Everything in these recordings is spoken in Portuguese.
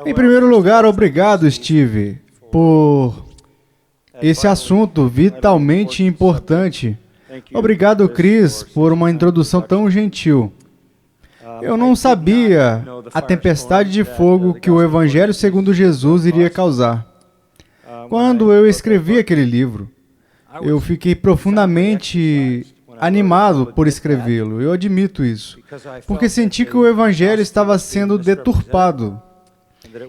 Em primeiro lugar, obrigado, Steve, por esse assunto vitalmente importante. Obrigado, Chris, por uma introdução tão gentil. Eu não sabia a tempestade de fogo que o Evangelho segundo Jesus iria causar. Quando eu escrevi aquele livro, eu fiquei profundamente animado por escrevê-lo, eu admito isso, porque senti que o Evangelho estava sendo deturpado,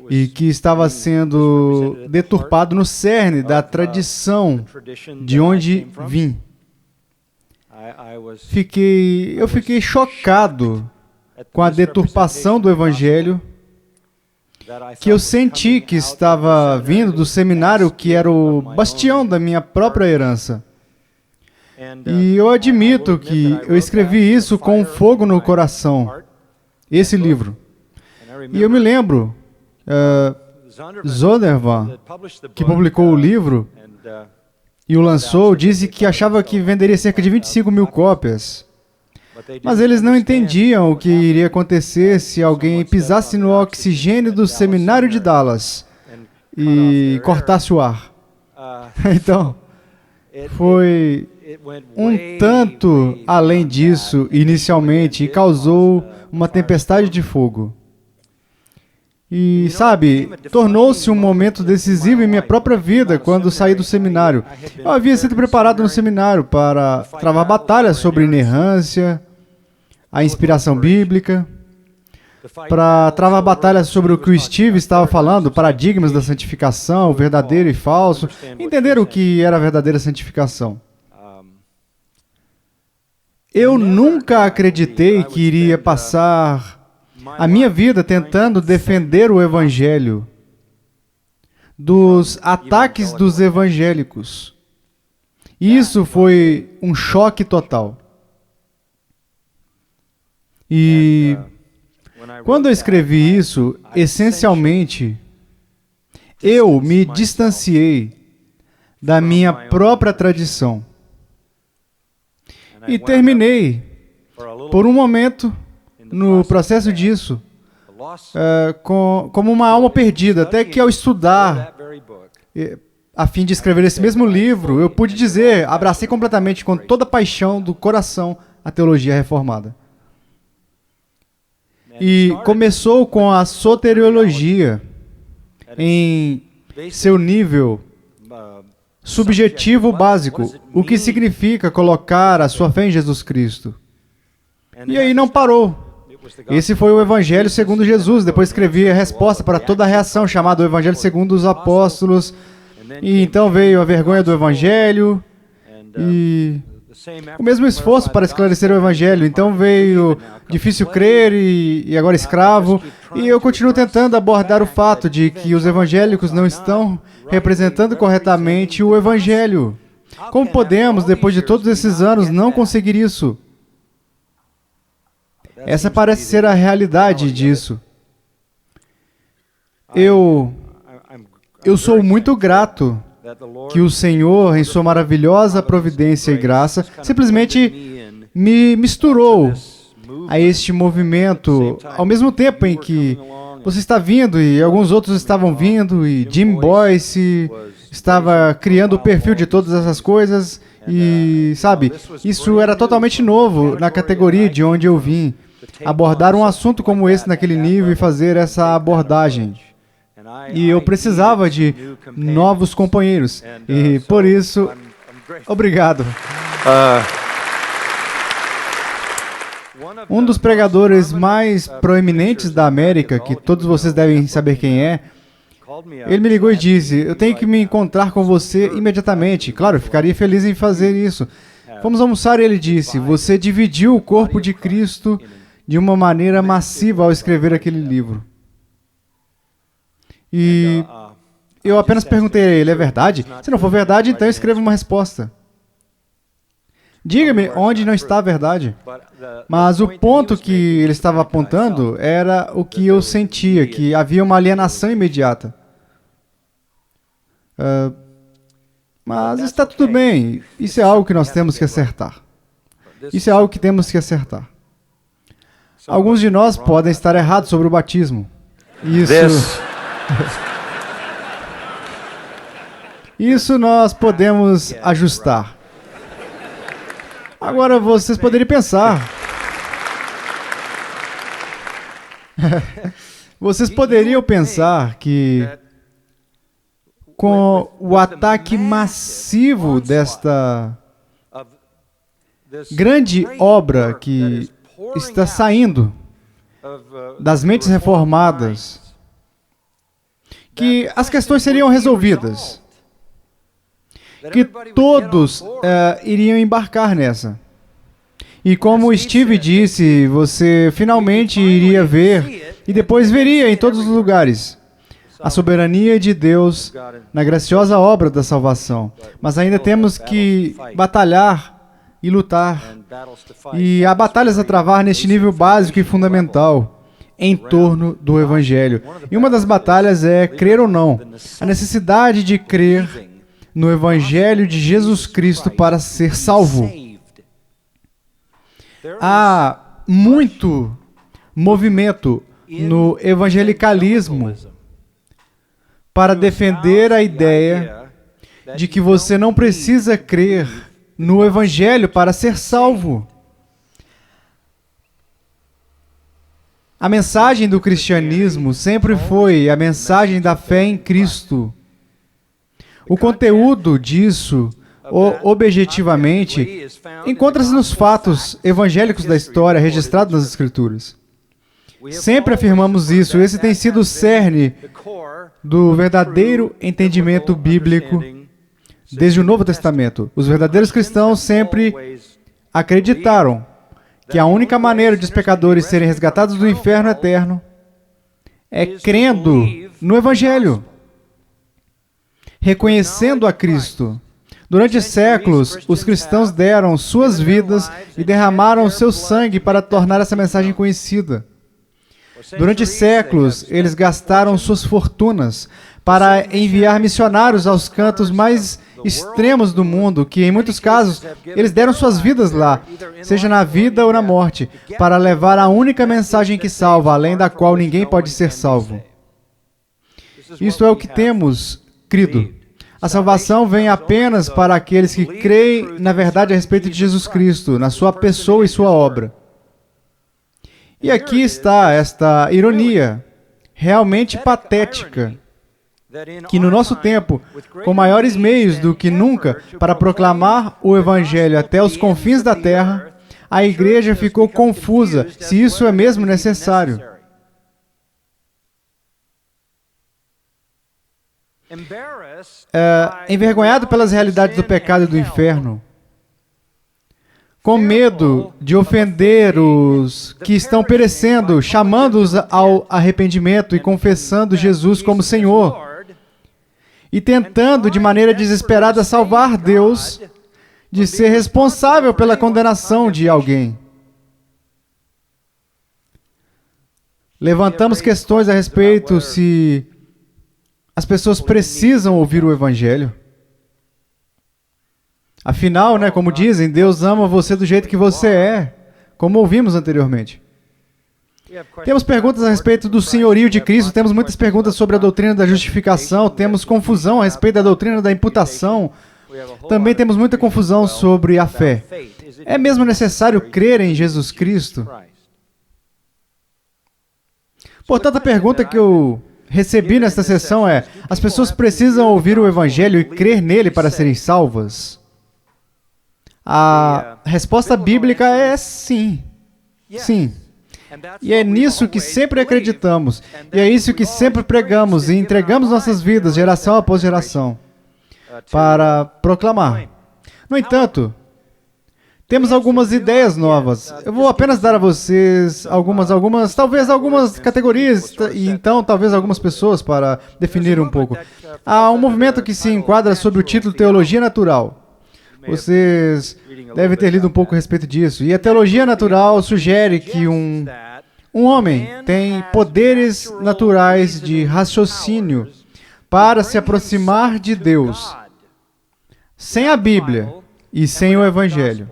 e que estava sendo deturpado no cerne da tradição de onde vim. Eu fiquei chocado com a deturpação do Evangelho, que eu senti que estava vindo do seminário que era o bastião da minha própria herança. E eu admito que eu escrevi isso com fogo no coração, esse livro. E eu me lembro, Zondervan, que publicou o livro e o lançou, disse que achava que venderia cerca de 25 mil cópias. Mas eles não entendiam o que iria acontecer se alguém pisasse no oxigênio do seminário de Dallas e cortasse o ar. Então, foi um tanto além disso inicialmente e causou uma tempestade de fogo. E, sabe, tornou-se um momento decisivo em minha própria vida quando saí do seminário. Eu havia sido preparado no seminário para travar batalhas sobre inerrância, a inspiração bíblica, para travar batalhas sobre o que o Steve estava falando, paradigmas da santificação, verdadeiro e falso, entender o que era a verdadeira santificação. Eu nunca acreditei que iria passar a minha vida tentando defender o Evangelho dos ataques dos evangélicos. Isso foi um choque total. E quando eu escrevi isso, essencialmente, eu me distanciei da minha própria tradição. E terminei, por um momento, no processo disso, como uma alma perdida, até que ao estudar, a fim de escrever esse mesmo livro, eu pude dizer, abracei completamente, com toda a paixão do coração, a teologia reformada. E começou com a soteriologia, em seu nível subjetivo básico, o que significa colocar a sua fé em Jesus Cristo. E aí não parou. Esse foi o Evangelho segundo Jesus. Depois escrevi a resposta para toda a reação, chamada o Evangelho segundo os apóstolos. E então veio a vergonha do Evangelho e o mesmo esforço para esclarecer o Evangelho. Então veio difícil crer e agora escravo. E eu continuo tentando abordar o fato de que os evangélicos não estão representando corretamente o Evangelho. Como podemos, depois de todos esses anos, não conseguir isso? Essa parece ser a realidade disso. Eu sou muito grato que o Senhor, em sua maravilhosa providência e graça, simplesmente me misturou a este movimento, ao mesmo tempo em que você está vindo e alguns outros estavam vindo, e Jim Boyce estava criando o perfil de todas essas coisas, e, sabe, isso era totalmente novo na categoria de onde eu vim. Abordar um assunto como esse naquele nível e fazer essa abordagem. E eu precisava de novos companheiros. E por isso, obrigado. Um dos pregadores mais proeminentes da América, que todos vocês devem saber quem é, ele me ligou e disse, eu tenho que me encontrar com você imediatamente. Claro, eu ficaria feliz em fazer isso. Vamos almoçar, e ele disse, você dividiu o corpo de Cristo de uma maneira massiva ao escrever aquele livro. E eu apenas perguntei a ele, é verdade? Se não for verdade, então escreva uma resposta. Diga-me onde não está a verdade. Mas o ponto que ele estava apontando era o que eu sentia, que havia uma alienação imediata. Mas está tudo bem. Isso é algo que nós temos que acertar. Isso é algo que temos que acertar. Alguns de nós podem estar errados sobre o batismo. Isso Isso nós podemos ajustar. Agora vocês poderiam pensar. Vocês poderiam pensar que com o ataque massivo desta grande obra que está saindo das mentes reformadas, que as questões seriam resolvidas, que todos iriam embarcar nessa. E como o Steve disse, você finalmente iria ver, e depois veria em todos os lugares, a soberania de Deus na graciosa obra da salvação. Mas ainda temos que batalhar e lutar. E há batalhas a travar neste nível básico e fundamental, em torno do Evangelho. E uma das batalhas é crer ou não. A necessidade de crer no Evangelho de Jesus Cristo para ser salvo. Há muito movimento no evangelicalismo para defender a ideia de que você não precisa crer no Evangelho para ser salvo. A mensagem do cristianismo sempre foi a mensagem da fé em Cristo. O conteúdo disso, objetivamente, encontra-se nos fatos evangélicos da história registrados nas Escrituras. Sempre afirmamos isso. Esse tem sido o cerne do verdadeiro entendimento bíblico desde o Novo Testamento. Os verdadeiros cristãos sempre acreditaram que a única maneira de os pecadores serem resgatados do inferno eterno é crendo no Evangelho, reconhecendo a Cristo. Durante séculos, os cristãos deram suas vidas e derramaram seu sangue para tornar essa mensagem conhecida. Durante séculos, eles gastaram suas fortunas para enviar missionários aos cantos mais extremos do mundo, que em muitos casos, eles deram suas vidas lá, seja na vida ou na morte, para levar a única mensagem que salva, além da qual ninguém pode ser salvo. Isto é o que temos crido. A salvação vem apenas para aqueles que creem na verdade a respeito de Jesus Cristo, na sua pessoa e sua obra. E aqui está esta ironia, realmente patética, que no nosso tempo, com maiores meios do que nunca para proclamar o Evangelho até os confins da terra, a igreja ficou confusa se isso é mesmo necessário. Envergonhado pelas realidades do pecado e do inferno, com medo de ofender os que estão perecendo, chamando-os ao arrependimento e confessando Jesus como Senhor, e tentando de maneira desesperada salvar Deus de ser responsável pela condenação de alguém. Levantamos questões a respeito se as pessoas precisam ouvir o Evangelho. Afinal, como dizem, Deus ama você do jeito que você é, como ouvimos anteriormente. Temos perguntas a respeito do senhorio de Cristo, temos muitas perguntas sobre a doutrina da justificação, temos confusão a respeito da doutrina da imputação, também temos muita confusão sobre a fé. É mesmo necessário crer em Jesus Cristo? Portanto, a pergunta que eu recebi nesta sessão é: as pessoas precisam ouvir o Evangelho e crer nele para serem salvas? A resposta bíblica é sim. Sim. E é nisso que sempre acreditamos. E é isso que sempre pregamos e entregamos nossas vidas, geração após geração, para proclamar. No entanto, temos algumas ideias novas. Eu vou apenas dar a vocês talvez algumas categorias, e então talvez algumas pessoas para definir um pouco. Há um movimento que se enquadra sob o título Teologia Natural. Vocês devem ter lido um pouco a respeito disso. E a teologia natural sugere que um homem tem poderes naturais de raciocínio para se aproximar de Deus, sem a Bíblia e sem o Evangelho.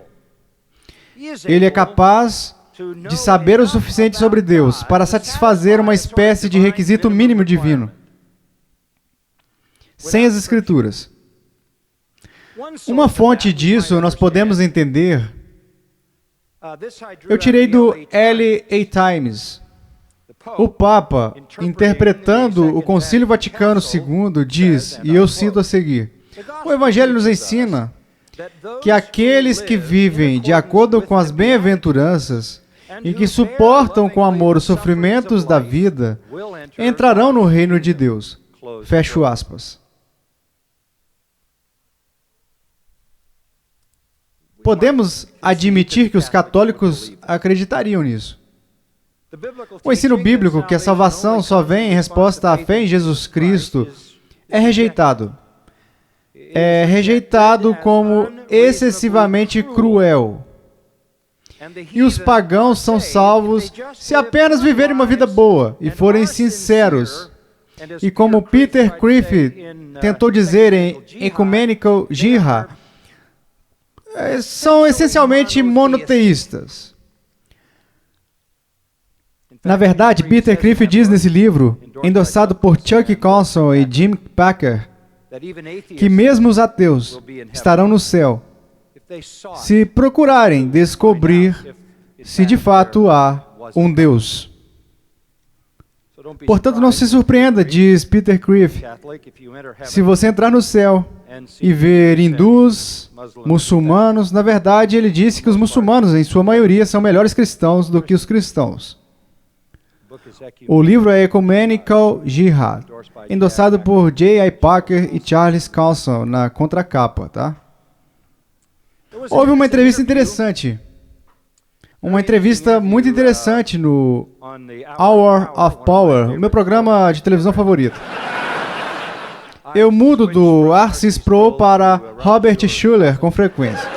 Ele é capaz de saber o suficiente sobre Deus para satisfazer uma espécie de requisito mínimo divino. sem as Escrituras. Uma fonte disso nós podemos entender, eu tirei do LA Times. O Papa, interpretando o Concílio Vaticano II, diz, e eu cito a seguir: o Evangelho nos ensina que aqueles que vivem de acordo com as bem-aventuranças e que suportam com amor os sofrimentos da vida, entrarão no reino de Deus. Fecho aspas. Podemos admitir que os católicos acreditariam nisso. O ensino bíblico que a salvação só vem em resposta à fé em Jesus Cristo é rejeitado. É rejeitado como excessivamente cruel. E os pagãos são salvos se apenas viverem uma vida boa e forem sinceros. E como Peter Griffith tentou dizer em Ecumenical Jihad, são essencialmente monoteístas. Na verdade, Peter Griffith diz nesse livro, endossado por Chuck Colson e Jim Packer, que mesmo os ateus estarão no céu se procurarem descobrir se de fato há um Deus. Portanto, não se surpreenda, diz Peter Griffith, se você entrar no céu e ver hindus, muçulmanos. Na verdade, ele disse que os muçulmanos, em sua maioria, são melhores cristãos do que os cristãos. O livro é Ecumenical Jihad, endossado por J.I. Packer e Charles Colson na contracapa, tá? Houve uma entrevista interessante. Uma entrevista muito interessante no Hour of Power, o meu programa de televisão favorito. Eu mudo do Arcis Pro para Robert Schuller com frequência.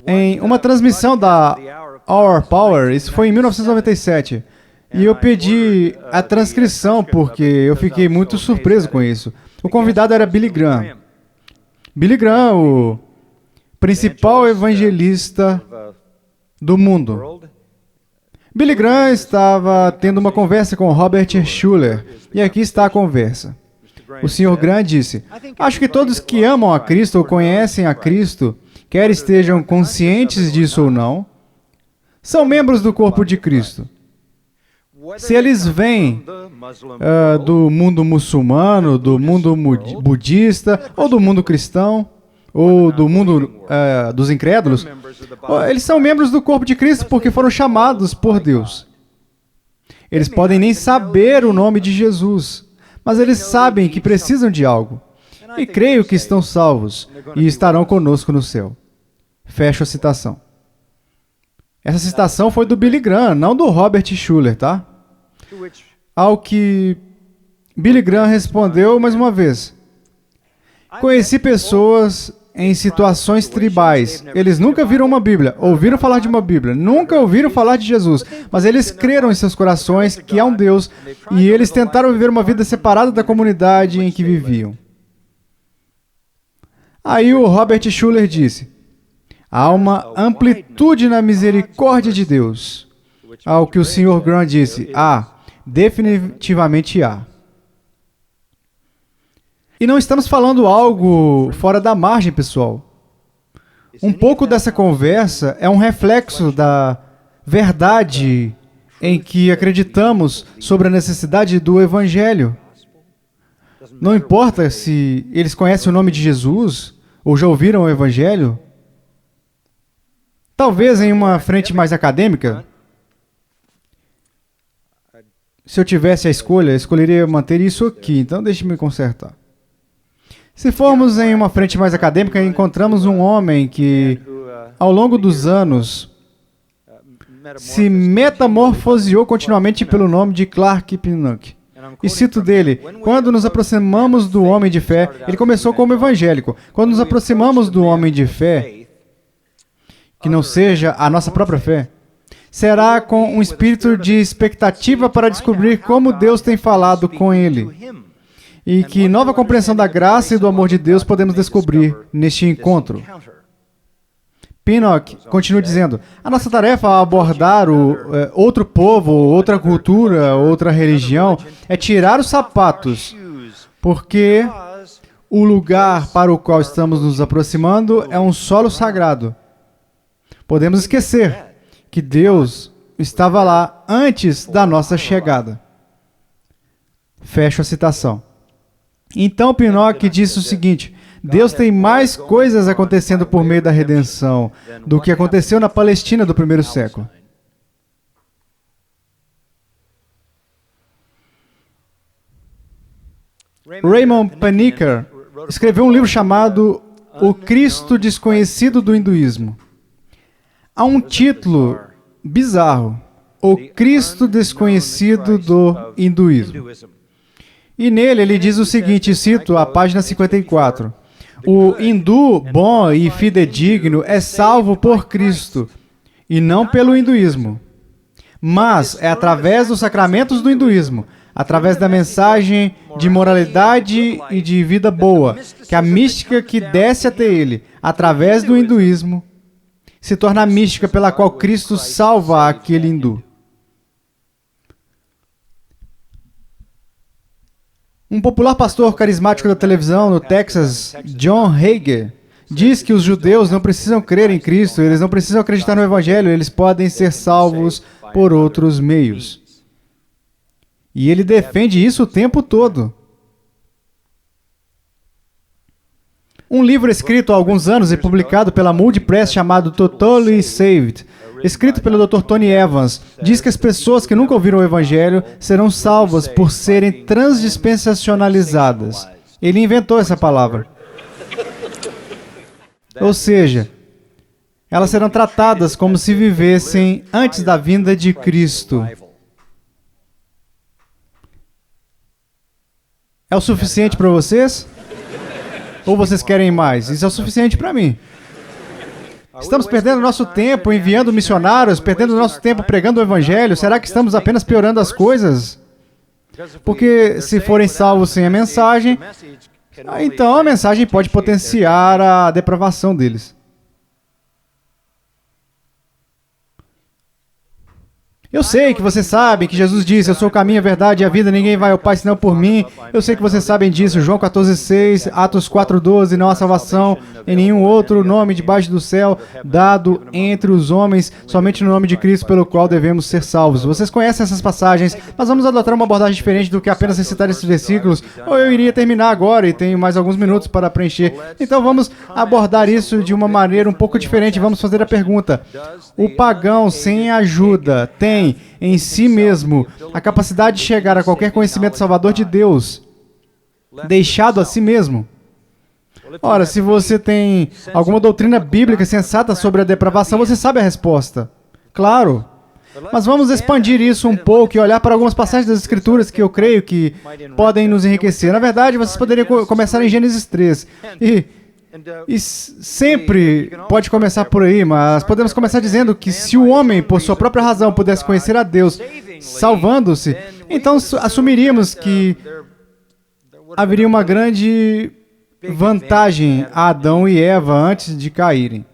Em uma transmissão da Hour of Power, isso foi em 1997, e eu pedi a transcrição porque eu fiquei muito surpreso com isso. O convidado era Billy Graham. Billy Graham, o principal evangelista do mundo. Billy Graham estava tendo uma conversa com Robert Schuller, e aqui está a conversa. O Sr. Graham disse: acho que todos que amam a Cristo ou conhecem a Cristo, quer estejam conscientes disso ou não, são membros do corpo de Cristo. Se eles vêm do mundo muçulmano, do mundo budista, ou do mundo cristão, ou do mundo dos incrédulos, eles são membros do corpo de Cristo porque foram chamados por Deus. Eles podem nem saber o nome de Jesus, mas eles sabem que precisam de algo. E creio que estão salvos e estarão conosco no céu. Fecho a citação. Essa citação foi do Billy Graham, não do Robert Schuller, tá? Ao que Billy Graham respondeu mais uma vez: conheci pessoas em situações tribais. Eles nunca viram uma Bíblia, ouviram falar de uma Bíblia, nunca ouviram falar de Jesus, mas eles creram em seus corações que há um Deus e eles tentaram viver uma vida separada da comunidade em que viviam. Aí o Robert Schuller disse: há uma amplitude na misericórdia de Deus. Ao que o Sr. Graham disse: definitivamente há. E não estamos falando algo fora da margem, pessoal. Um pouco dessa conversa é um reflexo da verdade em que acreditamos sobre a necessidade do Evangelho. Não importa se eles conhecem o nome de Jesus ou já ouviram o Evangelho. Talvez em uma frente mais acadêmica, se eu tivesse a escolha, eu escolheria manter isso aqui. Então, deixe-me consertar. Se formos em uma frente mais acadêmica, encontramos um homem que, ao longo dos anos, se metamorfoseou continuamente pelo nome de Clark Pinnock. E cito dele: quando nos aproximamos do homem de fé, ele começou como evangélico. Quando nos aproximamos do homem de fé, que não seja a nossa própria fé, será com um espírito de expectativa para descobrir como Deus tem falado com ele. E que nova compreensão da graça e do amor de Deus podemos descobrir neste encontro. Pinnock continua dizendo, a nossa tarefa ao abordar outro povo, outra cultura, outra religião, é tirar os sapatos, porque o lugar para o qual estamos nos aproximando é um solo sagrado. Podemos esquecer que Deus estava lá antes da nossa chegada. Fecho a citação. Então Pinnock disse o seguinte, Deus tem mais coisas acontecendo por meio da redenção do que aconteceu na Palestina do primeiro século. Raymond Panikkar escreveu um livro chamado O Cristo Desconhecido do Hinduísmo. Há um título bizarro, O Cristo Desconhecido do Hinduísmo. E nele ele diz o seguinte, cito a página 54, o hindu bom e fidedigno é salvo por Cristo, e não pelo hinduísmo. Mas é através dos sacramentos do hinduísmo, através da mensagem de moralidade e de vida boa, que a mística que desce até ele, através do hinduísmo, se torna a mística pela qual Cristo salva aquele hindu. Um popular pastor carismático da televisão no Texas, John Hagee, diz que os judeus não precisam crer em Cristo, eles não precisam acreditar no Evangelho, eles podem ser salvos por outros meios. E ele defende isso o tempo todo. Um livro escrito há alguns anos e publicado pela Moody Press chamado Totally Saved, escrito pelo Dr. Tony Evans, diz que as pessoas que nunca ouviram o Evangelho serão salvas por serem transdispensacionalizadas. Ele inventou essa palavra. Ou seja, elas serão tratadas como se vivessem antes da vinda de Cristo. É o suficiente para vocês? Ou vocês querem mais? Isso é o suficiente para mim. Estamos perdendo nosso tempo enviando missionários, perdendo nosso tempo pregando o Evangelho. Será que estamos apenas piorando as coisas? Porque se forem salvos sem a mensagem, então a mensagem pode potenciar a depravação deles. Eu sei que vocês sabem que Jesus disse, eu sou o caminho, a verdade e a vida, ninguém vai ao Pai senão por mim. Eu sei que vocês sabem disso, João 14,6, Atos 4,12, não há salvação em nenhum outro nome debaixo do céu, dado entre os homens, somente no nome de Cristo, pelo qual devemos ser salvos. Vocês conhecem essas passagens, mas vamos adotar uma abordagem diferente do que apenas recitar esses versículos, ou eu iria terminar agora e tenho mais alguns minutos para preencher. Então vamos abordar isso de uma maneira um pouco diferente, vamos fazer a pergunta. O pagão sem ajuda tem em si mesmo a capacidade de chegar a qualquer conhecimento salvador de Deus, deixado a si mesmo? Ora, se você tem alguma doutrina bíblica sensata sobre a depravação, você sabe a resposta. Claro. Mas vamos expandir isso um pouco e olhar para algumas passagens das Escrituras que eu creio que podem nos enriquecer. Na verdade, vocês poderiam começar em Gênesis 3. E sempre pode começar por aí, mas podemos começar dizendo que se o homem, por sua própria razão, pudesse conhecer a Deus, salvando-se, então assumiríamos que haveria uma grande vantagem a Adão e Eva antes de caírem.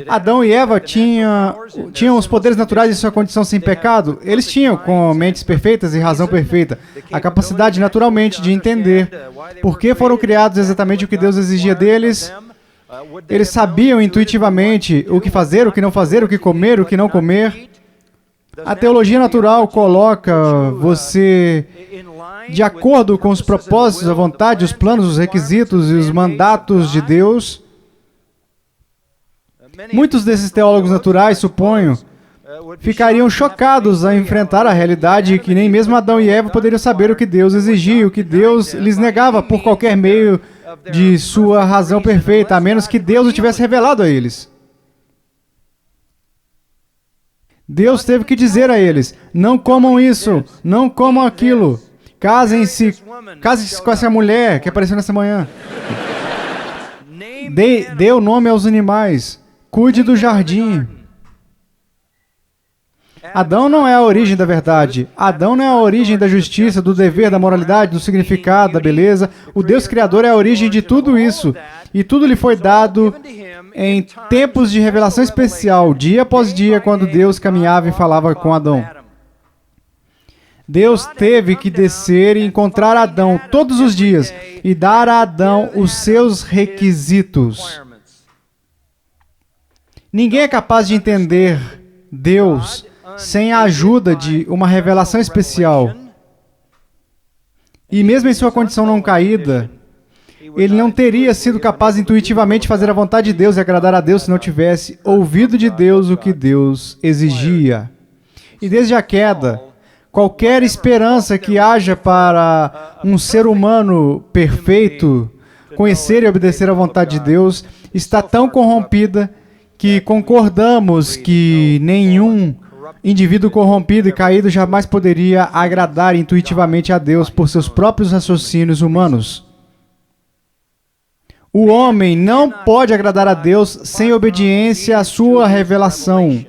Adão e Eva tinham os poderes naturais de sua condição sem pecado. Eles tinham, com mentes perfeitas e razão perfeita, a capacidade naturalmente de entender por que foram criados exatamente o que Deus exigia deles. Eles sabiam intuitivamente o que fazer, o que não fazer, o que comer, o que não comer. A teologia natural coloca você de acordo com os propósitos, a vontade, os planos, os requisitos e os mandatos de Deus. Muitos desses teólogos naturais, suponho, ficariam chocados a enfrentar a realidade que nem mesmo Adão e Eva poderiam saber o que Deus exigia, o que Deus lhes negava por qualquer meio de sua razão perfeita, a menos que Deus o tivesse revelado a eles. Deus teve que dizer a eles, não comam isso, não comam aquilo, casem-se com essa mulher que apareceu nessa manhã. Dê o nome aos animais. Cuide do jardim. Adão não é a origem da verdade. Adão não é a origem da justiça, do dever, da moralidade, do significado, da beleza. O Deus Criador é a origem de tudo isso. E tudo lhe foi dado em tempos de revelação especial, dia após dia, quando Deus caminhava e falava com Adão. Deus teve que descer e encontrar Adão todos os dias e dar a Adão os seus requisitos. Ninguém é capaz de entender Deus sem a ajuda de uma revelação especial. E mesmo em sua condição não caída, ele não teria sido capaz de intuitivamente fazer a vontade de Deus e agradar a Deus se não tivesse ouvido de Deus o que Deus exigia. E desde a queda, qualquer esperança que haja para um ser humano perfeito conhecer e obedecer à vontade de Deus está tão corrompida que concordamos que nenhum indivíduo corrompido e caído jamais poderia agradar intuitivamente a Deus por seus próprios raciocínios humanos. O homem não pode agradar a Deus sem obediência à sua revelação.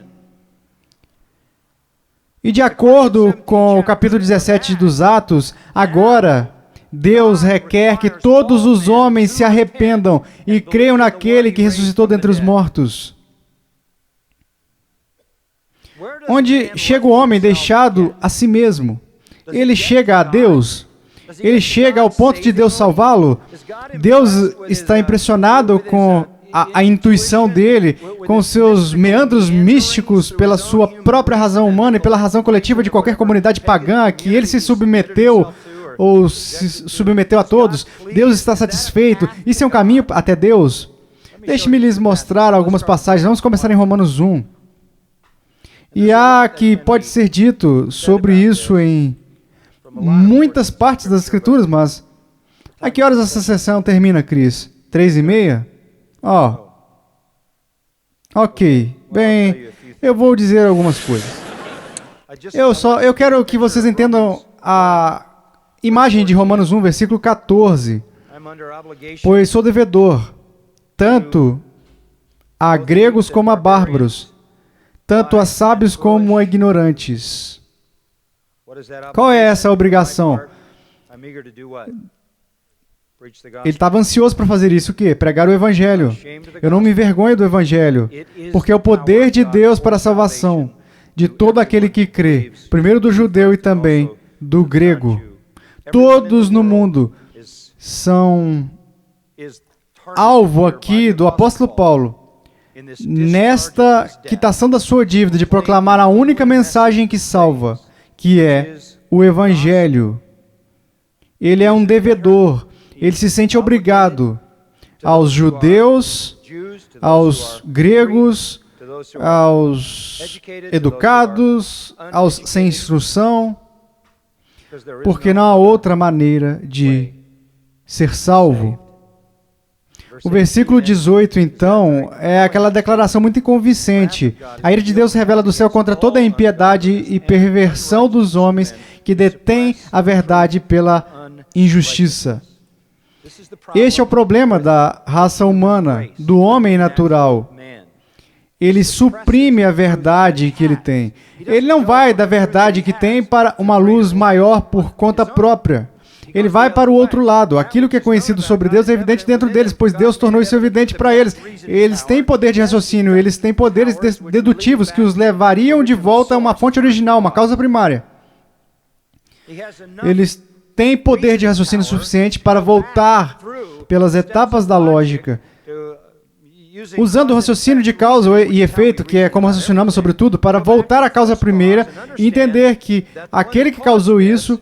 E de acordo com o capítulo 17 dos Atos, agora Deus requer que todos os homens se arrependam e creiam naquele que ressuscitou dentre os mortos. Onde chega o homem deixado a si mesmo? Ele chega a Deus? Ele chega ao ponto de Deus salvá-lo? Deus está impressionado com a intuição dele, com seus meandros místicos pela sua própria razão humana e pela razão coletiva de qualquer comunidade pagã que ele se submeteu ou se submeteu a todos. Deus está satisfeito. Isso é um caminho até Deus? Deixe-me lhes mostrar algumas passagens. Vamos começar em Romanos 1. E há que pode ser dito sobre isso em muitas partes das Escrituras, mas a que horas essa sessão termina, Cris? 3:30? Ok. Bem, eu vou dizer algumas coisas. Eu quero que vocês entendam a imagem de Romanos 1, versículo 14. Pois sou devedor, tanto a gregos como a bárbaros, tanto a sábios como a ignorantes. Qual é essa obrigação? Ele estava ansioso para fazer isso, o quê? Pregar o Evangelho. Eu não me envergonho do Evangelho, porque é o poder de Deus para a salvação de todo aquele que crê, primeiro do judeu e também do grego. Todos no mundo são alvo aqui do apóstolo Paulo, nesta quitação da sua dívida de proclamar a única mensagem que salva, que é o Evangelho. Ele é um devedor, ele se sente obrigado aos judeus, aos gregos, aos educados, aos sem instrução, porque não há outra maneira de ser salvo. O versículo 18, então, é aquela declaração muito inconvincente. A ira de Deus se revela do céu contra toda a impiedade e perversão dos homens que detêm a verdade pela injustiça. Este é o problema da raça humana, do homem natural. Ele suprime a verdade que ele tem. Ele não vai da verdade que tem para uma luz maior por conta própria. Ele vai para o outro lado. Aquilo que é conhecido sobre Deus é evidente dentro deles, pois Deus tornou isso evidente para eles. Eles têm poder de raciocínio, eles têm poderes dedutivos que os levariam de volta a uma fonte original, uma causa primária. Eles têm poder de raciocínio suficiente para voltar pelas etapas da lógica, usando o raciocínio de causa e efeito, que é como raciocinamos sobre tudo, para voltar à causa primeira e entender que aquele que causou isso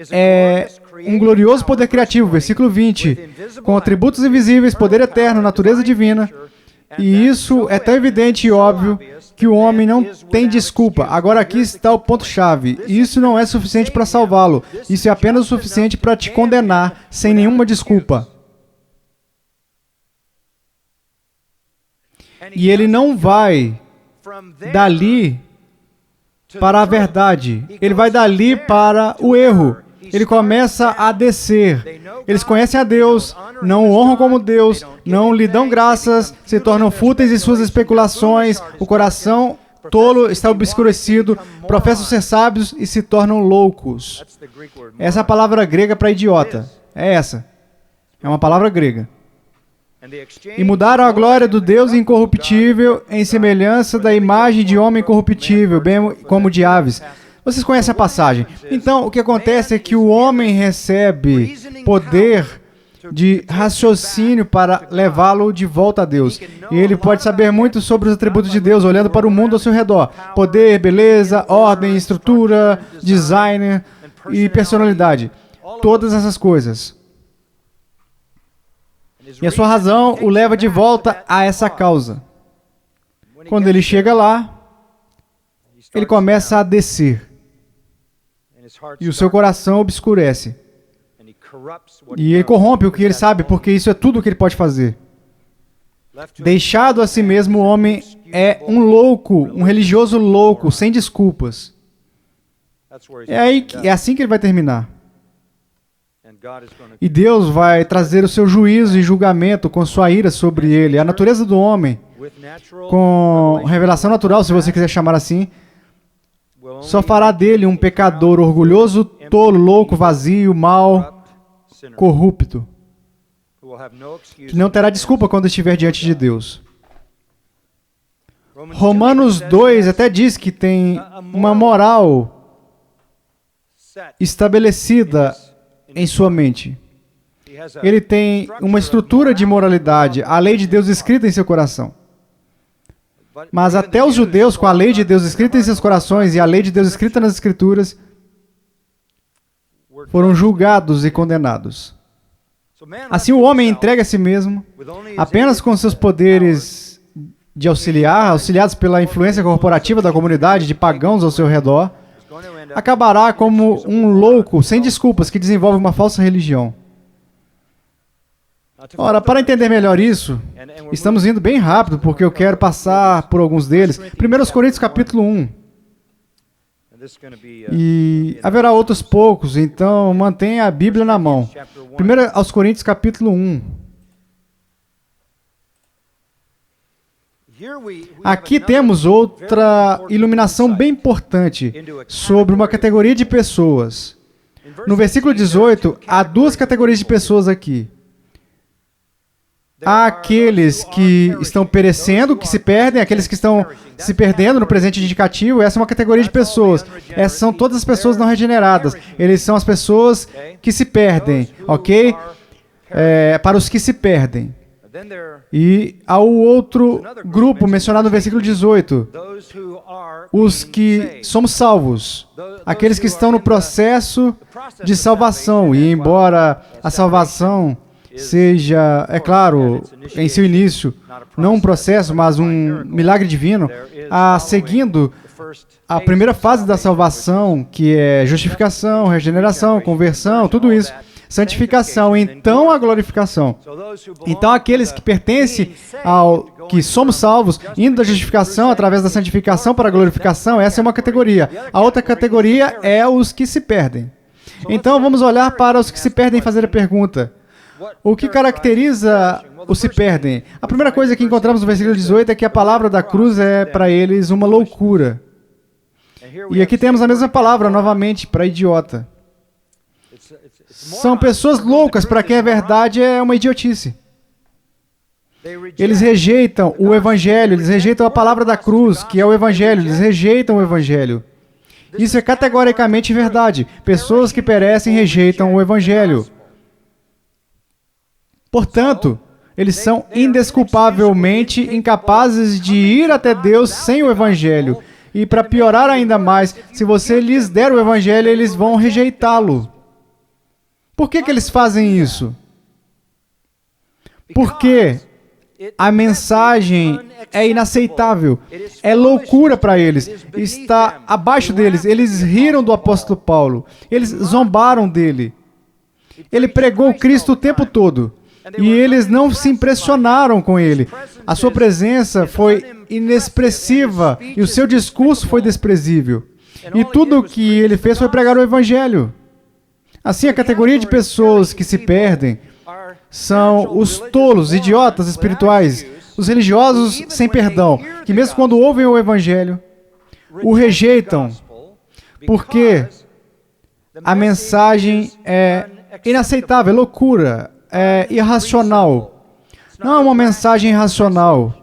é um glorioso poder criativo, versículo 20, com atributos invisíveis, poder eterno, natureza divina. E isso é tão evidente e óbvio que o homem não tem desculpa. Agora aqui está o ponto-chave. Isso não é suficiente para salvá-lo. Isso é apenas o suficiente para te condenar sem nenhuma desculpa. E ele não vai dali para a verdade. Ele vai dali para o erro. Ele começa a descer. Eles conhecem a Deus, não o honram como Deus, não lhe dão graças, se tornam fúteis em suas especulações, o coração tolo está obscurecido, professam ser sábios e se tornam loucos. Essa é a palavra grega para idiota. É essa. É uma palavra grega. E mudaram a glória do Deus incorruptível em semelhança da imagem de homem corruptível, bem como de aves. Vocês conhecem a passagem. Então, o que acontece é que o homem recebe poder de raciocínio para levá-lo de volta a Deus. E ele pode saber muito sobre os atributos de Deus, olhando para o mundo ao seu redor. Poder, beleza, ordem, estrutura, design e personalidade. Todas essas coisas. E a sua razão o leva de volta a essa causa. Quando ele chega lá, ele começa a descer. E o seu coração obscurece. E ele corrompe o que ele sabe, porque isso é tudo o que ele pode fazer. Deixado a si mesmo, o homem é um louco, um religioso louco, sem desculpas. É assim que ele vai terminar. E Deus vai trazer o seu juízo e julgamento com sua ira sobre ele. A natureza do homem, com revelação natural, se você quiser chamar assim, só fará dele um pecador orgulhoso, tolo, louco, vazio, mau, corrupto, que não terá desculpa quando estiver diante de Deus. Romanos 2 até diz que tem uma moral estabelecida em sua mente. Ele tem uma estrutura de moralidade, a lei de Deus escrita em seu coração. Mas até os judeus, com a lei de Deus escrita em seus corações e a lei de Deus escrita nas Escrituras, foram julgados e condenados. Assim, o homem entrega a si mesmo, apenas com seus poderes de auxiliados pela influência corporativa da comunidade de pagãos ao seu redor, acabará como um louco, sem desculpas, que desenvolve uma falsa religião. Ora, para entender melhor isso, estamos indo bem rápido, porque eu quero passar por alguns deles. 1 Coríntios capítulo 1. E haverá outros poucos, então mantenha a Bíblia na mão. 1 Coríntios capítulo 1. Aqui temos outra iluminação bem importante sobre uma categoria de pessoas. No versículo 18, há duas categorias de pessoas aqui. Há aqueles que estão perecendo, que se perdem, aqueles que estão se perdendo no presente indicativo. Essa é uma categoria de pessoas. Essas são todas as pessoas não regeneradas. Eles são as pessoas que se perdem, ok? Para os que se perdem. E há o outro grupo mencionado no versículo 18. Os que somos salvos. Aqueles que estão no processo de salvação. E embora a salvação seja, é claro, em seu início, não um processo, mas um milagre divino, seguindo a primeira fase da salvação, que é justificação, regeneração, conversão, tudo isso, santificação, então a glorificação. Então aqueles que pertencem ao que somos salvos, indo da justificação através da santificação para a glorificação, essa é uma categoria. A outra categoria é os que se perdem. Então vamos olhar para os que se perdem e fazer a pergunta: o que caracteriza os se perdem? A primeira coisa que encontramos no versículo 18 é que a palavra da cruz é para eles uma loucura. E aqui temos a mesma palavra novamente para idiota. São pessoas loucas para quem a verdade é uma idiotice. Eles rejeitam o Evangelho, eles rejeitam a palavra da cruz, que é o Evangelho, eles rejeitam o Evangelho. Isso é categoricamente verdade. Pessoas que perecem rejeitam o Evangelho. Portanto, eles são indesculpavelmente incapazes de ir até Deus sem o Evangelho. E para piorar ainda mais, se você lhes der o Evangelho, eles vão rejeitá-lo. Por que eles fazem isso? Porque a mensagem é inaceitável, é loucura para eles, está abaixo deles. Eles riram do apóstolo Paulo, eles zombaram dele. Ele pregou Cristo o tempo todo. E eles não se impressionaram com ele. A sua presença foi inexpressiva e o seu discurso foi desprezível. E tudo o que ele fez foi pregar o Evangelho. Assim, a categoria de pessoas que se perdem são os tolos, idiotas espirituais, os religiosos sem perdão, que mesmo quando ouvem o Evangelho, o rejeitam, porque a mensagem é inaceitável, é loucura, é irracional. Não é uma mensagem racional.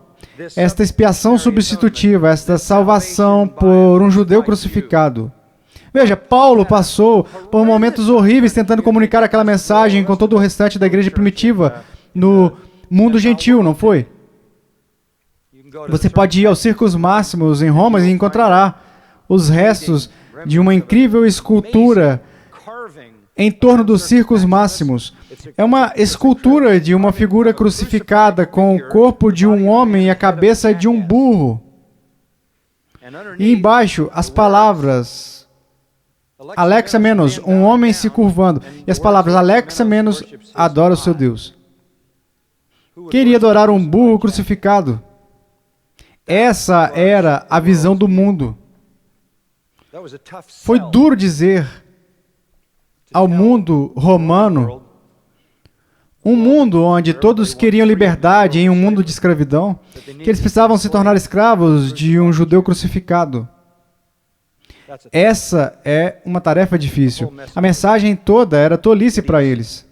Esta expiação substitutiva, esta salvação por um judeu crucificado. Veja, Paulo passou por momentos horríveis tentando comunicar aquela mensagem com todo o restante da igreja primitiva no mundo gentil, não foi? Você pode ir aos Circos Máximos em Roma e encontrará os restos de uma incrível escultura em torno dos Circos Máximos. É uma escultura de uma figura crucificada com o corpo de um homem e a cabeça de um burro. E embaixo, as palavras Alexa menos, um homem se curvando. E as palavras Alexa menos, adora o seu Deus. Queria adorar um burro crucificado. Essa era a visão do mundo. Foi duro dizer ao mundo romano, um mundo onde todos queriam liberdade em um mundo de escravidão, que eles precisavam se tornar escravos de um judeu crucificado. Essa é uma tarefa difícil. A mensagem toda era tolice para eles.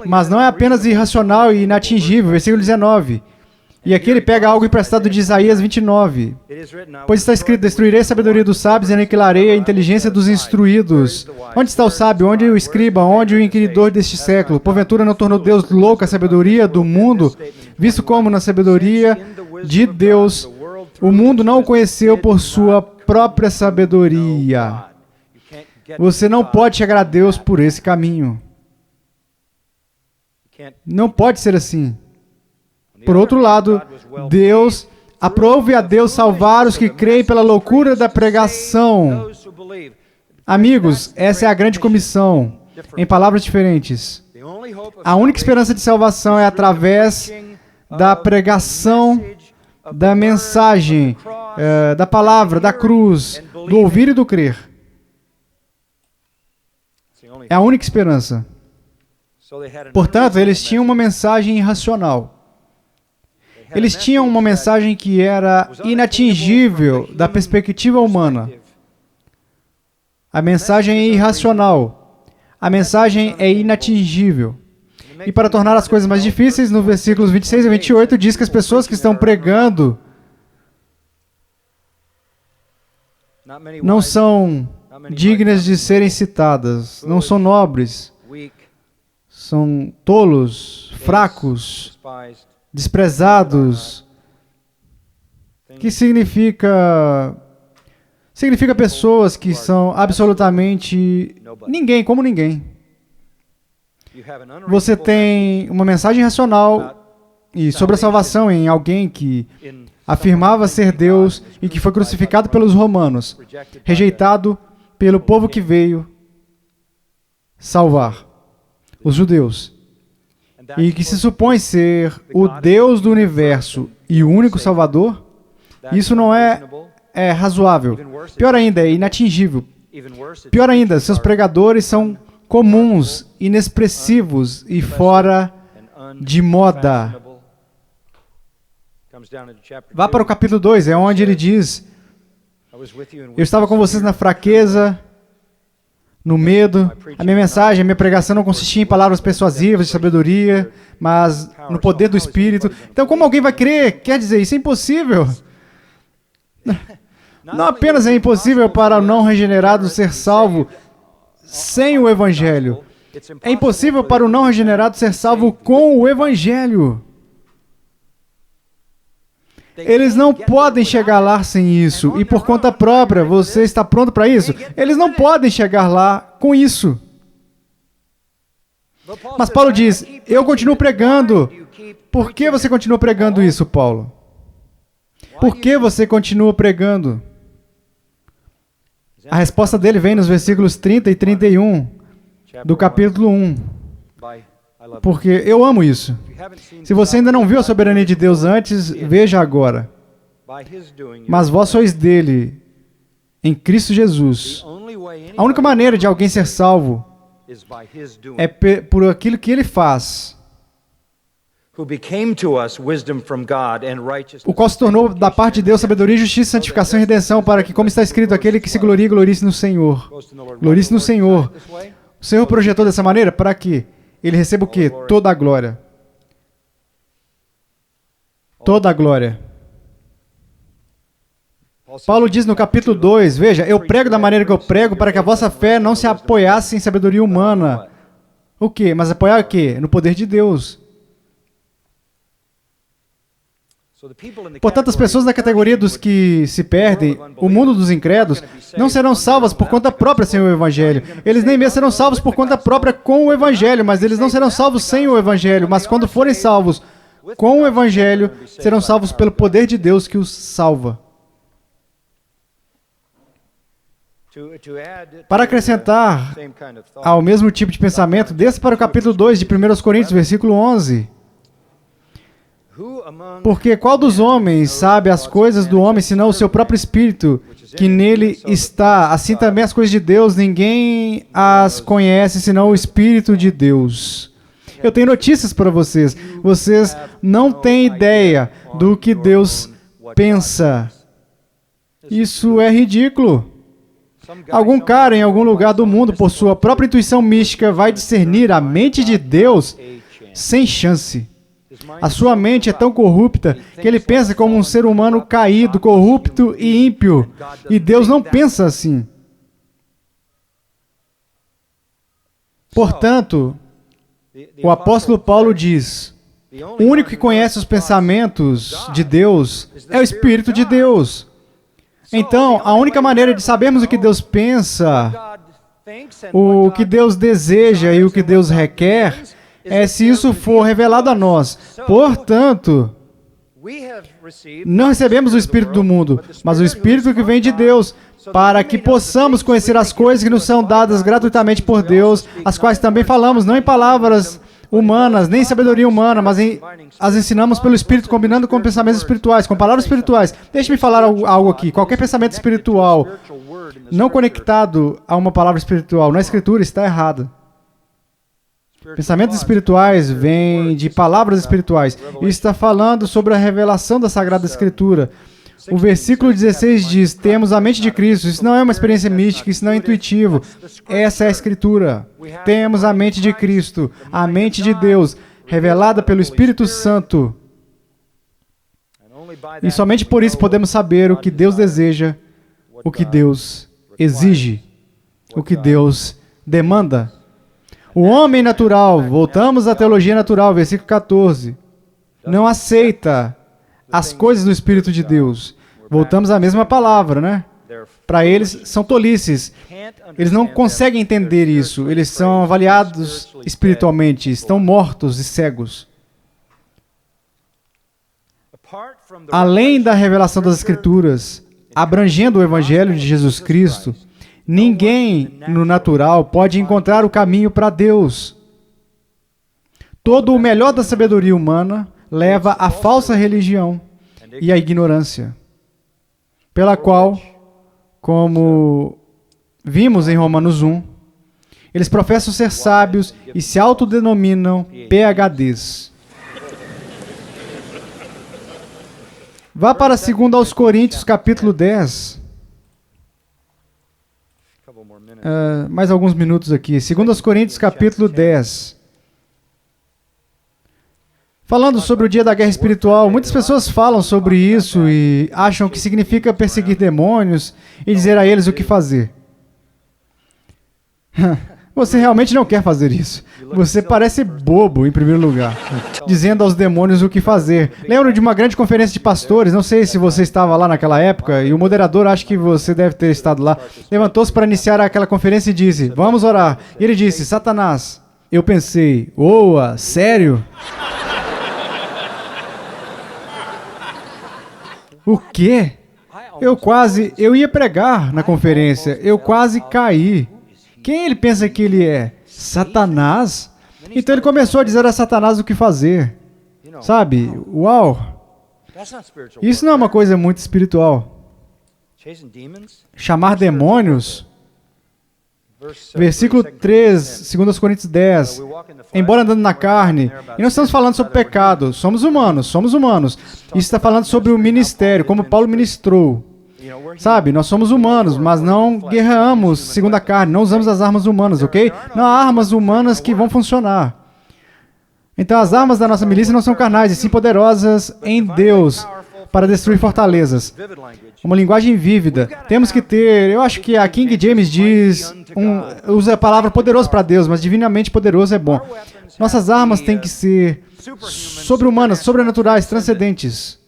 Mas não é apenas irracional e inatingível. Versículo 19. E aqui ele pega algo emprestado de Isaías 29. Pois está escrito, destruirei a sabedoria dos sábios e aniquilarei a inteligência dos instruídos. Onde está o sábio? Onde o escriba? Onde o inquiridor deste século? Porventura não tornou Deus louca a sabedoria do mundo, visto como na sabedoria de Deus o mundo não o conheceu por sua própria sabedoria. Você não pode chegar a Deus por esse caminho. Não pode ser assim. Por outro lado, Deus aprove a Deus salvar os que creem pela loucura da pregação. Amigos, essa é a grande comissão. Em palavras diferentes, a única esperança de salvação é através da pregação, da mensagem, da palavra, da cruz, do ouvir e do crer. É a única esperança. Portanto, eles tinham uma mensagem irracional. Eles tinham uma mensagem que era inatingível da perspectiva humana. A mensagem é irracional. A mensagem é inatingível. E para tornar as coisas mais difíceis, no versículos 26 e 28, diz que as pessoas que estão pregando não são dignas de serem citadas, não são nobres, são tolos, fracos, desprezados, que significa pessoas que são absolutamente ninguém, como ninguém. Você tem uma mensagem racional e sobre a salvação em alguém que afirmava ser Deus e que foi crucificado pelos romanos, rejeitado pelo povo que veio salvar, os judeus. E que se supõe ser o Deus do universo e o único Salvador, isso não é razoável. Pior ainda, é inatingível. Pior ainda, seus pregadores são comuns, inexpressivos e fora de moda. Vá para o capítulo 2, é onde ele diz: eu estava com vocês na fraqueza, no medo. A minha mensagem, a minha pregação não consistia em palavras persuasivas de sabedoria, mas no poder do Espírito. Então, como alguém vai crer? Quer dizer, isso é impossível. Não apenas é impossível para o não regenerado ser salvo sem o Evangelho. É impossível para o não regenerado ser salvo com o Evangelho. Eles não podem chegar lá sem isso. E por conta própria, você está pronto para isso? Eles não podem chegar lá com isso. Mas Paulo diz, eu continuo pregando. Por que você continua pregando isso, Paulo? Por que você continua pregando? A resposta dele vem nos versículos 30 e 31 do capítulo 1. Porque eu amo isso. Se você ainda não viu a soberania de Deus antes, veja agora. Mas vós sois dele, em Cristo Jesus. A única maneira de alguém ser salvo é por aquilo que ele faz, o qual se tornou da parte de Deus sabedoria, justiça, santificação e redenção, para que, como está escrito, aquele que se glorie, glorie-se no Senhor. Glorie-se no Senhor. O Senhor projetou dessa maneira para que ele receba o quê? Toda a glória. toda a glória. Paulo diz no capítulo 2, veja, eu prego da maneira que eu prego para que a vossa fé não se apoiasse em sabedoria humana. O quê? Mas apoiar o quê? No poder de Deus. Portanto, as pessoas na categoria dos que se perdem, o mundo dos incrédulos, não serão salvas por conta própria sem o Evangelho. Eles nem mesmo serão salvos por conta própria com o Evangelho, mas eles não serão salvos sem o Evangelho. Mas quando forem salvos com o Evangelho, serão salvos pelo poder de Deus que os salva. Para acrescentar ao mesmo tipo de pensamento, desça para o capítulo 2 de 1 Coríntios, versículo 11. Porque qual dos homens sabe as coisas do homem, senão o seu próprio espírito, que nele está? Assim também as coisas de Deus, ninguém as conhece, senão o Espírito de Deus. Eu tenho notícias para vocês. Vocês não têm ideia do que Deus pensa. Isso é ridículo. Algum cara em algum lugar do mundo, por sua própria intuição mística, vai discernir a mente de Deus sem chance. A sua mente é tão corrupta que ele pensa como um ser humano caído, corrupto e ímpio. E Deus não pensa assim. Portanto, o apóstolo Paulo diz, o único que conhece os pensamentos de Deus é o Espírito de Deus. Então, a única maneira de sabermos o que Deus pensa, o que Deus deseja e o que Deus requer, é se isso for revelado a nós. Portanto, não recebemos o Espírito do mundo, mas o Espírito que vem de Deus, para que possamos conhecer as coisas que nos são dadas gratuitamente por Deus, as quais também falamos, não em palavras humanas, nem em sabedoria humana, mas as ensinamos pelo Espírito, combinando com pensamentos espirituais, com palavras espirituais. Deixe-me falar algo aqui. Qualquer pensamento espiritual não conectado a uma palavra espiritual na Escritura está errado. Pensamentos espirituais vêm de palavras espirituais. Isso está falando sobre a revelação da Sagrada Escritura. O versículo 16 diz, temos a mente de Cristo. Isso não é uma experiência mística, isso não é intuitivo. Essa é a Escritura. Temos a mente de Cristo, a mente de Deus, revelada pelo Espírito Santo. E somente por isso podemos saber o que Deus deseja, o que Deus exige, o que Deus demanda. O homem natural, voltamos à teologia natural, versículo 14, não aceita as coisas do Espírito de Deus. Voltamos à mesma palavra, né? Para eles, são tolices. Eles não conseguem entender isso. Eles são avaliados espiritualmente, estão mortos e cegos. Além da revelação das Escrituras, abrangendo o Evangelho de Jesus Cristo, ninguém no natural pode encontrar o caminho para Deus. Todo o melhor da sabedoria humana leva à falsa religião e à ignorância, pela qual, como vimos em Romanos 1, eles professam ser sábios e se autodenominam PhDs. Vá para 2 Coríntios, capítulo 10. Mais alguns minutos aqui. 2 Coríntios, capítulo 10. Falando sobre o dia da guerra espiritual, muitas pessoas falam sobre isso e acham que significa perseguir demônios e dizer a eles o que fazer. Você realmente não quer fazer isso. Você parece bobo, em primeiro lugar, dizendo aos demônios o que fazer. Lembro de uma grande conferência de pastores, não sei se você estava lá naquela época, e o moderador, acho que você deve ter estado lá, levantou-se para iniciar aquela conferência e disse, vamos orar. E ele disse, Satanás. Eu pensei, oa, sério? O quê? Eu ia pregar na conferência, eu quase caí. Quem ele pensa que ele é? Satanás? Então ele começou a dizer a Satanás o que fazer. Sabe? Uau! Isso não é uma coisa muito espiritual. Chamar demônios? Versículo 3, 2 Coríntios 10. Embora andando na carne, e não estamos falando sobre pecado, somos humanos. Isso está falando sobre o ministério, como Paulo ministrou. Sabe, nós somos humanos, mas não guerreamos segundo a carne, não usamos as armas humanas, ok? Não há armas humanas que vão funcionar. Então as armas da nossa milícia não são carnais, e sim poderosas em Deus para destruir fortalezas. Uma linguagem vívida. Temos que ter, eu acho que a King James diz, usa a palavra poderoso para Deus, mas divinamente poderoso é bom. Nossas armas têm que ser sobre-humanas, sobrenaturais, transcendentes.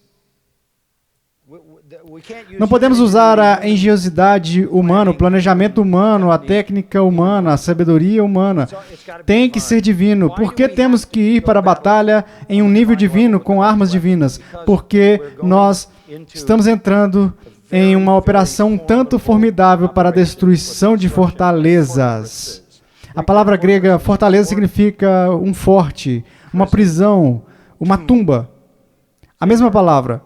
Não podemos usar a engenhosidade humana, o planejamento humano, a técnica humana, a sabedoria humana. Tem que ser divino. Por que temos que ir para a batalha em um nível divino, com armas divinas? Porque nós estamos entrando em uma operação um tanto formidável para a destruição de fortalezas. A palavra grega fortaleza significa um forte, uma prisão, uma tumba. A mesma palavra.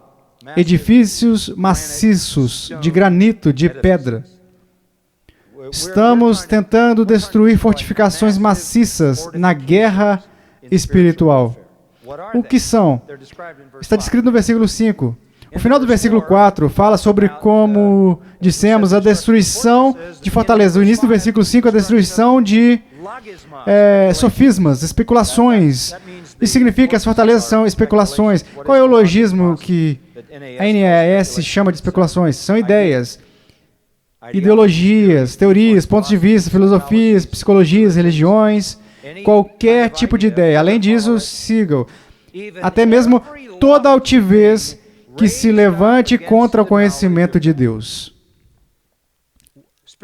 Edifícios maciços, de granito, de pedra. Estamos tentando destruir fortificações maciças na guerra espiritual. O que são? Está descrito no versículo 5. O final do versículo 4 fala sobre como dissemos a destruição de fortalezas. O início do versículo 5 a destruição de sofismas, especulações. Isso significa que as fortalezas são especulações. Qual é o logismo que a NAS chama de especulações? São ideias, ideologias, teorias, pontos de vista, filosofias, psicologias, religiões, qualquer tipo de ideia. Além disso, sigam até mesmo toda altivez que se levante contra o conhecimento de Deus.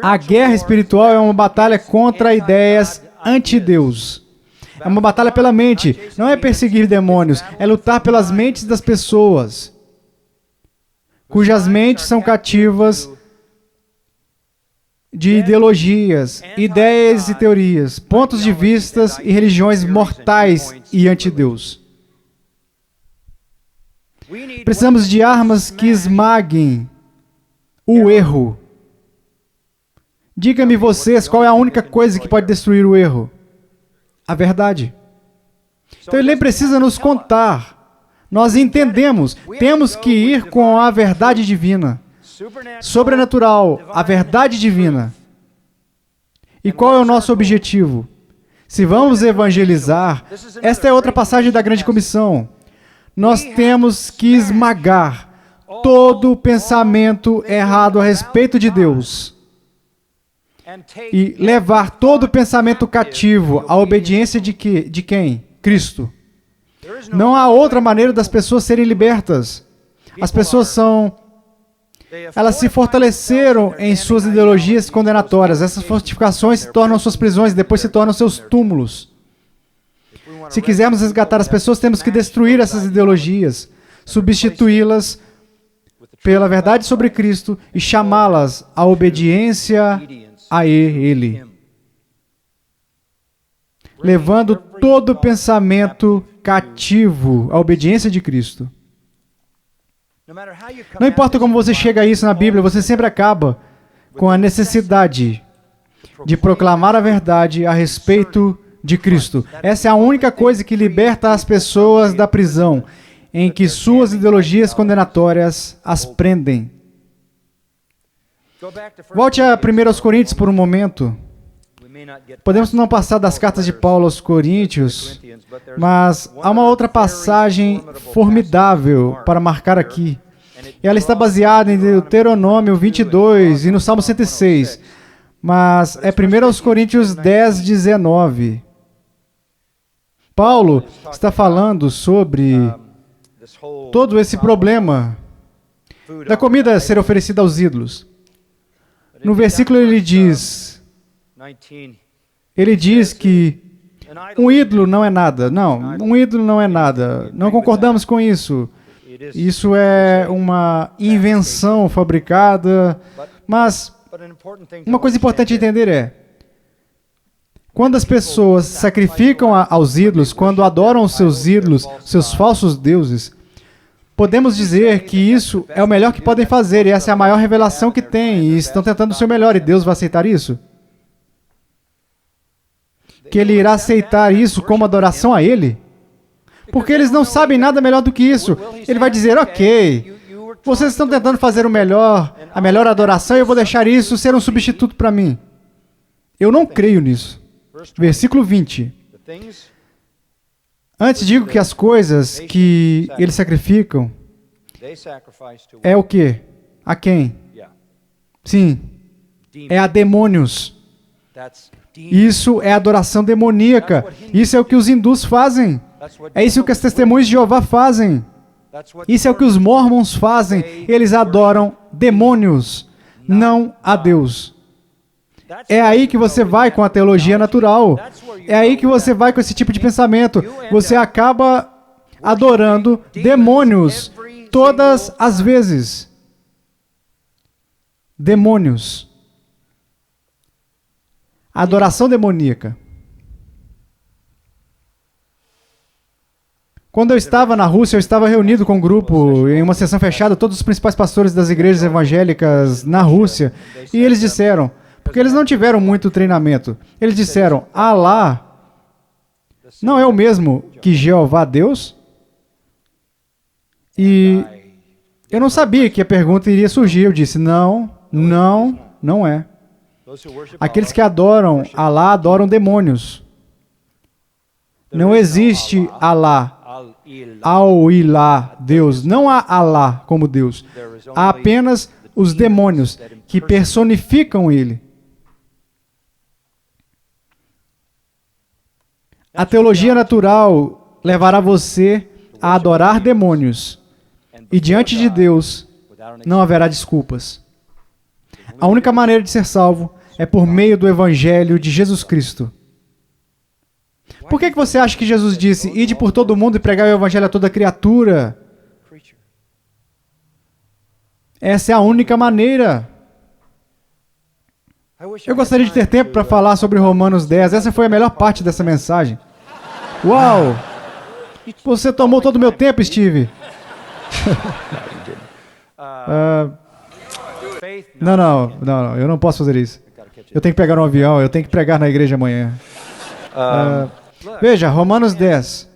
A guerra espiritual é uma batalha contra ideias anti-Deus. É uma batalha pela mente. Não é perseguir demônios, é lutar pelas mentes das pessoas, cujas mentes são cativas de ideologias, ideias e teorias, pontos de vistas e religiões mortais e anti-Deus. Precisamos de armas que esmaguem o erro. Diga-me vocês, qual é a única coisa que pode destruir o erro? A verdade. Então ele nem precisa nos contar. Nós entendemos. Temos que ir com a verdade divina. Sobrenatural, a verdade divina. E qual é o nosso objetivo? Se vamos evangelizar, esta é outra passagem da Grande Comissão. Nós temos que esmagar todo o pensamento errado a respeito de Deus e levar todo o pensamento cativo à obediência de quem? Cristo. Não há outra maneira das pessoas serem libertas. As pessoas elas se fortaleceram em suas ideologias condenatórias. Essas fortificações se tornam suas prisões e depois se tornam seus túmulos. Se quisermos resgatar as pessoas, temos que destruir essas ideologias, substituí-las pela verdade sobre Cristo e chamá-las à obediência a Ele, levando todo o pensamento cativo à obediência de Cristo. Não importa como você chega a isso na Bíblia, você sempre acaba com a necessidade de proclamar a verdade a respeito de Cristo. Essa é a única coisa que liberta as pessoas da prisão em que suas ideologias condenatórias as prendem. Volte a 1 Coríntios por um momento. Podemos não passar das cartas de Paulo aos Coríntios, mas há uma outra passagem formidável para marcar aqui. E ela está baseada em Deuteronômio 22 e no Salmo 106. Mas é 1 Coríntios 10, 19. Paulo está falando sobre todo esse problema da comida ser oferecida aos ídolos. No versículo ele diz que um ídolo não é nada. Não, um ídolo não é nada. Não concordamos com isso. Isso é uma invenção fabricada. Mas uma coisa importante entender é, quando as pessoas sacrificam aos ídolos, quando adoram os seus ídolos, seus falsos deuses, podemos dizer que isso é o melhor que podem fazer, e essa é a maior revelação que têm, e estão tentando o seu melhor, e Deus vai aceitar isso? Que Ele irá aceitar isso como adoração a Ele? Porque eles não sabem nada melhor do que isso. Ele vai dizer, ok, vocês estão tentando fazer a melhor adoração, e eu vou deixar isso ser um substituto para mim. Eu não creio nisso. Versículo 20. Antes digo que as coisas que eles sacrificam é o quê? A quem? Sim, é a demônios. Isso é adoração demoníaca. Isso é o que os hindus fazem. É isso que as testemunhas de Jeová fazem. Isso é o que os mormons fazem. Eles adoram demônios, não a Deus. É aí que você vai com a teologia natural. É aí que você vai com esse tipo de pensamento. Você acaba adorando demônios todas as vezes. Demônios. Adoração demoníaca. Quando eu estava na Rússia, eu estava reunido com um grupo em uma sessão fechada, todos os principais pastores das igrejas evangélicas na Rússia, e eles disseram, porque eles não tiveram muito treinamento, eles disseram, Alá não é o mesmo que Jeová Deus? E eu não sabia que a pergunta iria surgir, eu disse, não é. Aqueles que adoram Alá adoram demônios. Não existe Alá. Al-Ilá, Deus. Não há Alá como Deus. Há apenas os demônios que personificam Ele. A teologia natural levará você a adorar demônios. E diante de Deus não haverá desculpas. A única maneira de ser salvo é por meio do Evangelho de Jesus Cristo. Por que você acha que Jesus disse, ide por todo mundo e pregai o Evangelho a toda criatura? Essa é a única maneira. Eu gostaria de ter tempo para falar sobre Romanos 10. Essa foi a melhor parte dessa mensagem. Uau! Você tomou todo o meu tempo, Steve. Não, eu não posso fazer isso. Eu tenho que pegar um avião, eu tenho que pregar na igreja amanhã. Veja, Romanos 10.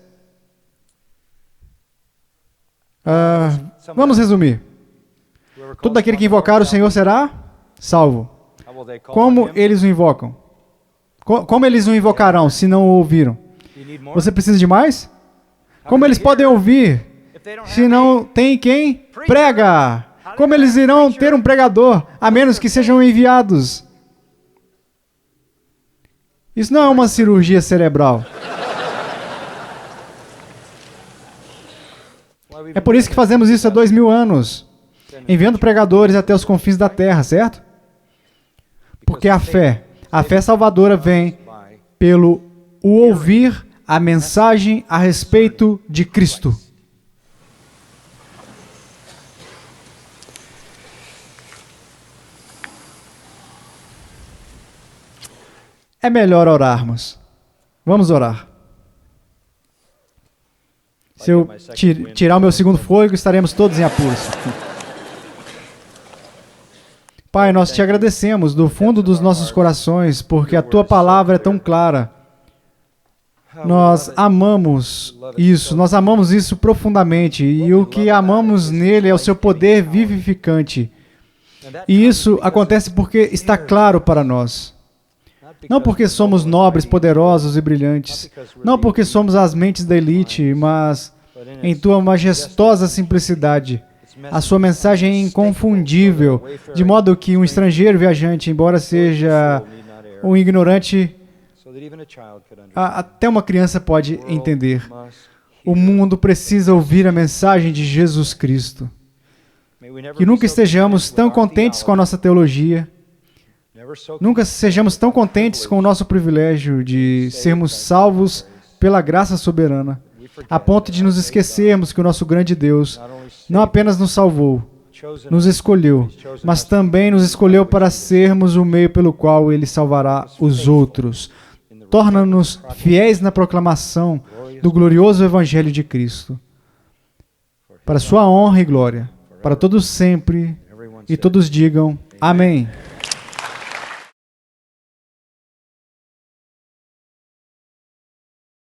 Vamos resumir. Todo aquele que invocar o Senhor será salvo. Como eles o invocam? Como eles o invocarão se não o ouviram? Você precisa de mais? Como eles podem ouvir se não tem quem prega? Como eles irão ter um pregador, a menos que sejam enviados? Isso não é uma cirurgia cerebral. É por isso que fazemos isso há 2000 anos, enviando pregadores até os confins da terra, certo? Porque a fé salvadora vem pelo ouvir a mensagem a respeito de Cristo. É melhor orarmos. Vamos orar. Se eu tirar o meu segundo fôlego, estaremos todos em apuros. Pai, nós te agradecemos do fundo dos nossos corações, porque a tua palavra é tão clara. Nós amamos isso profundamente, e o que amamos nele é o seu poder vivificante. E isso acontece porque está claro para nós. Não porque somos nobres, poderosos e brilhantes. Não porque somos as mentes da elite, mas em tua majestosa simplicidade. A sua mensagem é inconfundível, de modo que um estrangeiro viajante, embora seja um ignorante, até uma criança pode entender. O mundo precisa ouvir a mensagem de Jesus Cristo. Que nunca estejamos tão contentes com a nossa teologia. Nunca sejamos tão contentes com o nosso privilégio de sermos salvos pela graça soberana, a ponto de nos esquecermos que o nosso grande Deus não apenas nos salvou, nos escolheu, mas também nos escolheu para sermos o meio pelo qual Ele salvará os outros. Torna-nos fiéis na proclamação do glorioso Evangelho de Cristo, para sua honra e glória, para todos sempre, e todos digam amém.